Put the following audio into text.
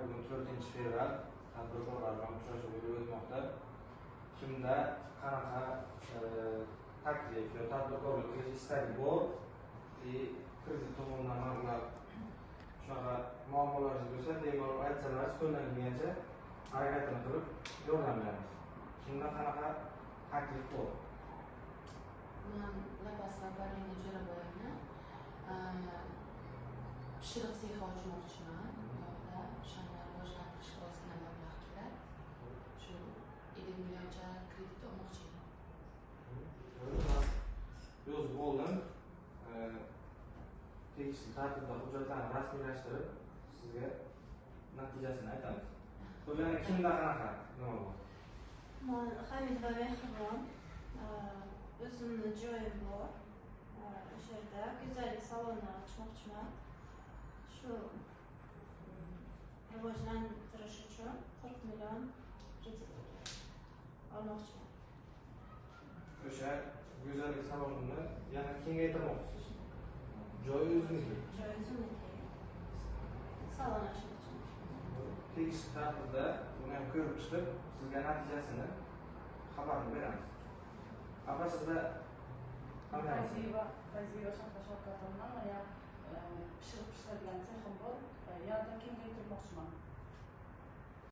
bugun 4-fevral tadbirkorlar bilan uchrashuv bo'lib o'tmoqda. Kimda qanaqa taklif yoki tadbirkorlik qilish istagi bor, kredit tomonidan mablag' shunaqa muammolaringiz bo'lsa, bemalol aytsangiz, qo'ldan kelgancha harakatini qilib yordam beramiz. Kimda qanaqa taklif bor? Men Lapasga Barina Jo'raboyevni pishiriq sexi ochmoqchiman. Yo'lda o'shani rivojlantirishga ozgina mablag' kerak. Shu 50 millioncha kredit olmoqchiman. Yozib oldim. Tegishli tartibda hujjatlarni rasmiylashtirib, sizga natijasini aytamiz. Yana kimda qanaqa nima bor? Men Hamidova Mehribon, o'zimni joyim bor. O'sha yerda go'zallik saloni ochmoqchiman. Shu rivojlantirish uchun 40 million kredit olmoqchiman. O'sha go'zallik salonini yana kengaytirmoqchisiz? Joy o'zingniki. Joy o'zimniki. Salon ochmoqchiman. Tegishli tartibda buni ham ko'rib chiqib, sizga natijasini xabarini beramiz. Apa sizda Fayziyev Shavkat Shavkatovna, men pishirib pishiradigan sexim bor. Yanada kengaytirmoqchiman.